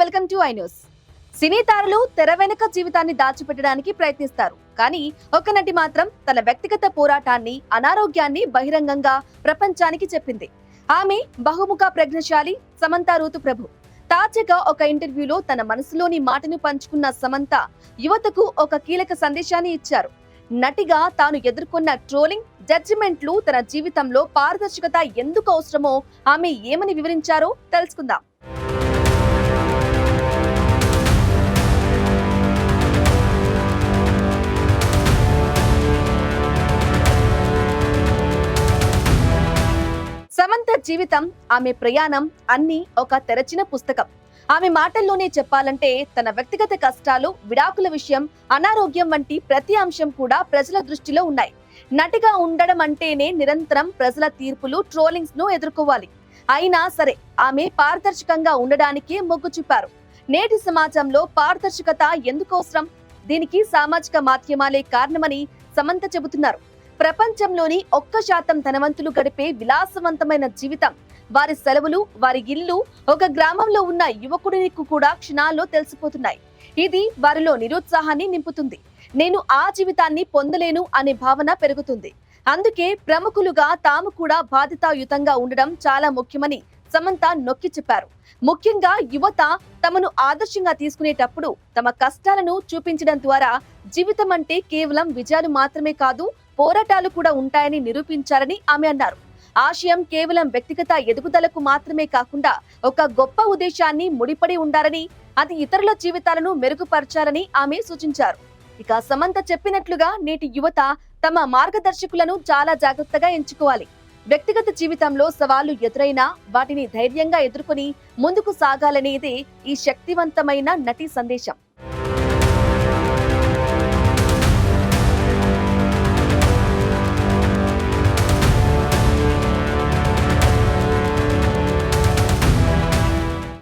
Welcome to I News. సినీ తారలు తెర వెనుక జీవితాన్ని దాచిపెట్టడానికి ప్రయత్నిస్తారు. కానీ ఒక నటి మాత్రం తన వ్యక్తిగత పోరాటాన్ని, అనారోగ్యాన్ని బహిరంగంగా ప్రపంచానికి చెప్పింది. ఆమె బహుముఖ ప్రజ్ఞశాలి సమంత ఋతుప్రభు. తాజాగా ఒక ఇంటర్వ్యూలో తన మనసులోని మాటను పంచుకున్న సమంత యువతకు ఒక కీలక సందేశాన్ని ఇచ్చారు. నటిగా తాను ఎదుర్కొన్న ట్రోలింగ్, జడ్జిమెంట్లు, తన జీవితంలో పారదర్శకత ఎందుకు అవసరమో ఆమె ఏమని వివరించారో తెలుసుకుందాం. సమంత జీవితం, ఆమె ప్రయాణం అన్నీ ఒక తెరచిన పుస్తకం. ఆమె మాటల్లోనే చెప్పాలంటే తన వ్యక్తిగత కష్టాలు, విడాకుల విషయం, అనారోగ్యం వంటి ప్రతి అంశం కూడా ప్రజల దృష్టిలో ఉన్నాయి. నటిగా ఉండడం అంటేనే నిరంతరం ప్రజల తీర్పులు, ట్రోలింగ్స్ ను ఎదుర్కోవాలి. అయినా సరే ఆమె పారదర్శకంగా ఉండడానికే మొగ్గు చూపారు. నేటి సమాజంలో పారదర్శకత ఎందుకు అవసరం? దీనికి సామాజిక మాధ్యమాలే కారణమని సమంత చెబుతున్నారు. ప్రపంచంలోని 1% ధనవంతులు గడిపే విలాసవంతమైన జీవితం, వారి సెలవులు, వారి ఇల్లు ఒక గ్రామంలో ఉన్న యువకుడికి కూడా క్షణాల్లో తెలిసిపోతున్నాయి. ఇది వారిలో నిరుత్సాహాన్ని నింపుతుంది. నేను ఆ జీవితాన్ని పొందలేను అనే భావన పెరుగుతుంది. అందుకే ప్రముఖులుగా తాము కూడా బాధ్యతాయుతంగా ఉండడం చాలా ముఖ్యమని సమంత నొక్కి చెప్పారు. ముఖ్యంగా యువత తమను ఆదర్శంగా తీసుకునేటప్పుడు తమ కష్టాలను చూపించడం ద్వారా జీవితం అంటే కేవలం విజయాలు మాత్రమే కాదు, పోరాటాలు కూడా ఉంటాయని నిరూపించారని ఆమె అన్నారు. ఆశయం కేవలం వ్యక్తిగత ఎదుగుదలకు మాత్రమే కాకుండా ఒక గొప్ప ఉద్దేశాన్ని ముడిపడి ఉండాలని, అది ఇతరుల జీవితాలను మెరుగుపరచాలని ఆమె సూచించారు. ఇక సమంత చెప్పినట్లుగా నేటి యువత తమ మార్గదర్శకులను చాలా జాగ్రత్తగా ఎంచుకోవాలి. వ్యక్తిగత జీవితంలో సవాళ్లు ఎదురైనా వాటిని ధైర్యంగా ఎదుర్కొని ముందుకు సాగాలనేదే ఈ శక్తివంతమైన నటి సందేశం.